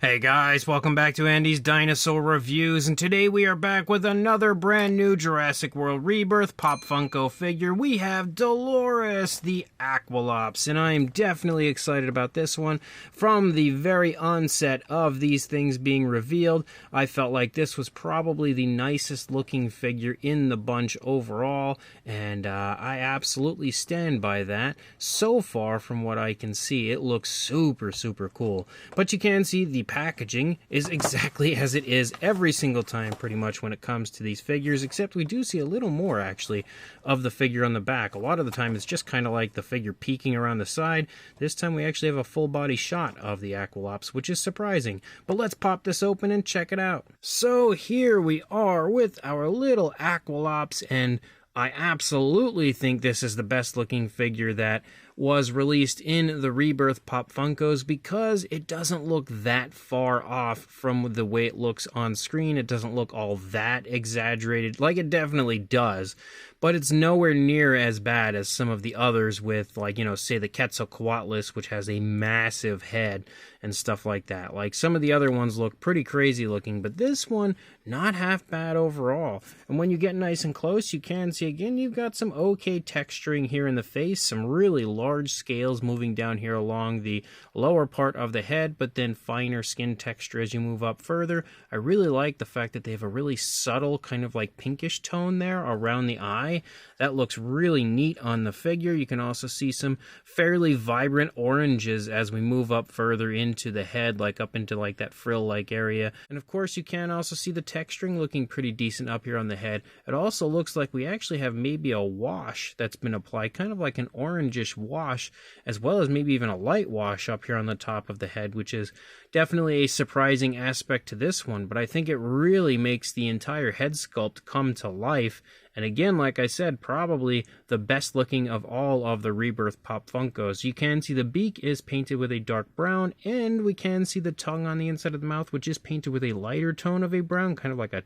Hey guys, welcome back to Andy's Dinosaur Reviews, and today we are back with another brand new Jurassic World Rebirth Pop Funko figure. We have Dolores the Aquilops, and I am definitely excited about this one. From the very onset of these things being revealed, I felt like this was probably the nicest looking figure in the bunch overall, and I absolutely stand by that. So far, from what I can see, it looks super cool. But you can see the packaging is exactly as it is every single time pretty much when it comes to these figures, except we do see a little more actually of the figure on the back. A lot of the time it's just kind of like the figure peeking around the side. This time we actually have a full body shot of the Aquilops, which is surprising. But let's pop this open and check it out. So here we are with our little Aquilops, and I absolutely think this is the best looking figure that was released in the Rebirth Pop Funkos because it doesn't look that far off from the way it looks on screen. It doesn't look all that exaggerated, like it definitely does, but it's nowhere near as bad as some of the others with, like, you know, say the Quetzalcoatlus, which has a massive head and stuff like that. Like, some of the other ones look pretty crazy looking, but this one, not half bad overall. And when you get nice and close, you can see, again, you've got some okay texturing here in the face, some really large scales moving down here along the lower part of the head, but then finer skin texture as you move up further. I really like the fact that they have a really subtle kind of like pinkish tone there around the eye. That looks really neat on the figure. You can also see some fairly vibrant oranges as we move up further into the head, like up into like that frill-like area. And of course you can also see the texturing looking pretty decent up here on the head. It also looks like we actually have maybe a wash that's been applied, kind of like an orangish wash, as well as maybe even a light wash up here on the top of the head, which is definitely a surprising aspect to this one, but I think it really makes the entire head sculpt come to life. And again, like I said, probably the best looking of all of the Rebirth Pop Funkos. You can see the beak is painted with a dark brown, and we can see the tongue on the inside of the mouth, which is painted with a lighter tone of a brown, kind of like a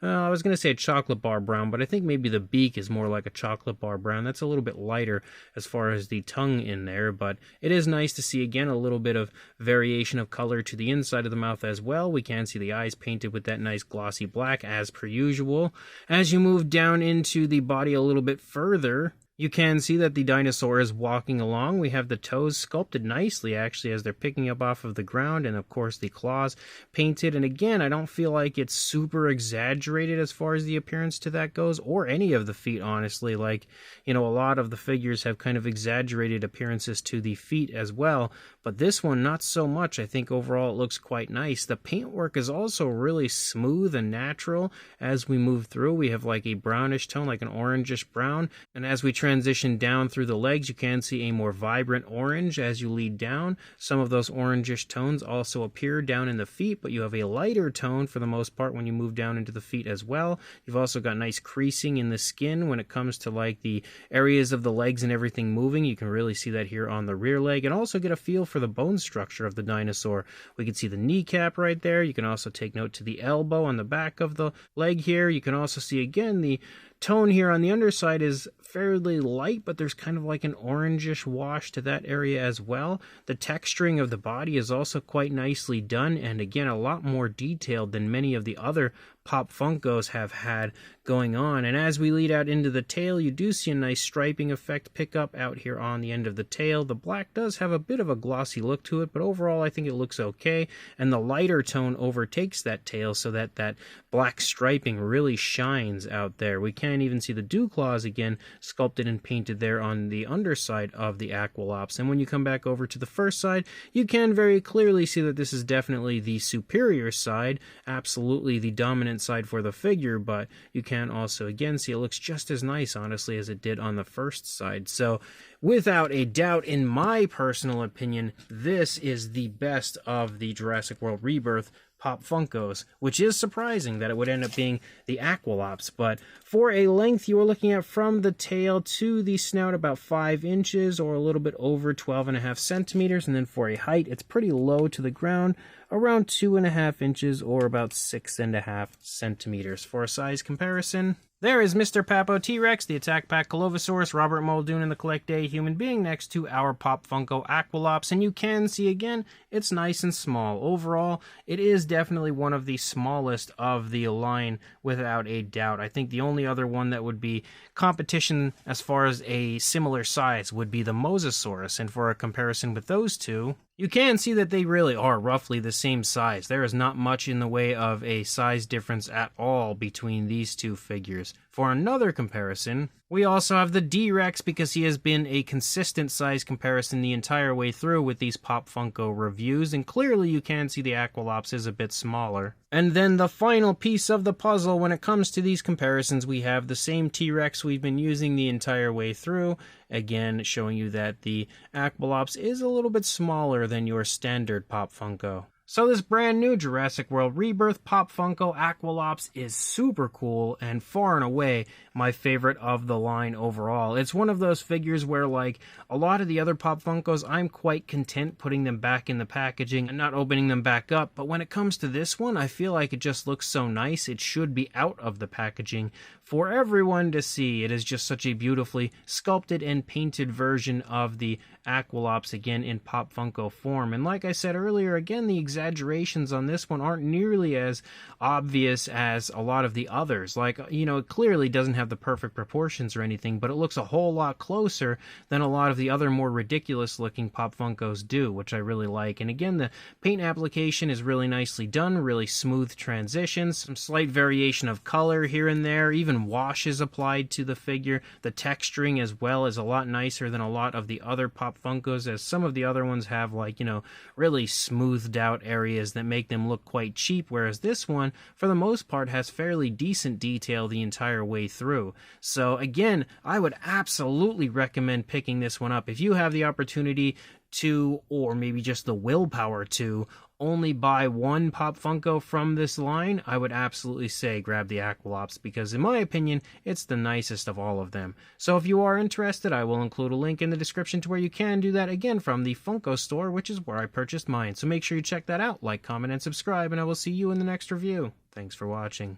I was going to say a chocolate bar brown, but I think maybe the beak is more like a chocolate bar brown. That's a little bit lighter as far as the tongue in there, but it is nice to see, again, a little bit of variation of color to the inside of the mouth as well. We can see the eyes painted with that nice glossy black as per usual. As you move down into the body a little bit further, you can see that the dinosaur is walking along. We have the toes sculpted nicely, actually, as they're picking up off of the ground, and of course the claws painted. And again, I don't feel like it's super exaggerated as far as the appearance to that goes, or any of the feet, honestly. Like, you know, a lot of the figures have kind of exaggerated appearances to the feet as well, but this one, not so much. I think overall it looks quite nice. The paintwork is also really smooth and natural as we move through. We have like a brownish tone, like an orangish brown, and as we transition down through the legs, you can see a more vibrant orange as you lead down. Some of those orangish tones also appear down in the feet, but you have a lighter tone for the most part when you move down into the feet as well. You've also got nice creasing in the skin when it comes to like the areas of the legs and everything moving. You can really see that here on the rear leg, and also get a feel for the bone structure of the dinosaur. We can see the kneecap right there. You can also take note to the elbow on the back of the leg here. You can also see, again, the tone here on the underside is fairly light, but there's kind of like an orangish wash to that area as well. The texturing of the body is also quite nicely done, and again, a lot more detailed than many of the other Pop Funkos have had going on. And as we lead out into the tail, you do see a nice striping effect pick up out here on the end of the tail. The black does have a bit of a glossy look to it, but overall I think it looks okay, and the lighter tone overtakes that tail so that that black striping really shines out there. We can even see the dew claws again sculpted and painted there on the underside of the Aquilops. And when you come back over to the first side, you can very clearly see that this is definitely the superior side, absolutely the dominant side for the figure, but you can also again see it looks just as nice, honestly, as it did on the first side. So without a doubt, in my personal opinion, this is the best of the Jurassic World Rebirth Pop Funkos, which is surprising that it would end up being the Aquilops. But for a length, you are looking at from the tail to the snout about 5 inches, or a little bit over 12.5 centimeters. And then for a height, it's pretty low to the ground, around 2.5 inches, or about 6.5 centimeters. For a size comparison, There is Mr. Papo T-Rex, the Attack Pack Colovosaurus, Robert Muldoon, and the Collect Day Human Being next to our Pop Funko Aquilops, and you can see again, it's nice and small. Overall, it is definitely one of the smallest of the line, without a doubt. I think the only other one that would be competition as far as a similar size would be the Mosasaurus, and for a comparison with those two, you can see that they really are roughly the same size. There is not much in the way of a size difference at all between these two figures. For another comparison, we also have the D-Rex because he has been a consistent size comparison the entire way through with these Pop Funko reviews, and clearly you can see the Aquilops is a bit smaller. And then the final piece of the puzzle when it comes to these comparisons, we have the same T-Rex we've been using the entire way through, again showing you that the Aquilops is a little bit smaller than your standard Pop Funko. So this brand new Jurassic World Rebirth Pop Funko Aquilops is super cool and far and away my favorite of the line overall. It's one of those figures where, like a lot of the other Pop Funkos, I'm quite content putting them back in the packaging and not opening them back up, but when it comes to this one, I feel like it just looks so nice. It should be out of the packaging for everyone to see. It is just such a beautifully sculpted and painted version of the Aquilops, again in Pop Funko form. And like I said earlier, again, the exaggerations on this one aren't nearly as obvious as a lot of the others. Like, you know, it clearly doesn't have the perfect proportions or anything, but it looks a whole lot closer than a lot of the other more ridiculous looking Pop Funkos do, which I really like. And again, the paint application is really nicely done, really smooth transitions, some slight variation of color here and there, even washes applied to the figure. The texturing as well is a lot nicer than a lot of the other Pop Funkos, as some of the other ones have, like, you know, really smoothed out areas that make them look quite cheap, whereas this one, for the most part, has fairly decent detail the entire way through. So again, I would absolutely recommend picking this one up. If you have the opportunity to, or maybe just the willpower to, only buy one Pop Funko from this line, I would absolutely say grab the Aquilops, because in my opinion, it's the nicest of all of them. So if you are interested, I will include a link in the description to where you can do that, again from the Funko store, which is where I purchased mine. So make sure you check that out, like, comment, and subscribe, and I will see you in the next review. Thanks for watching.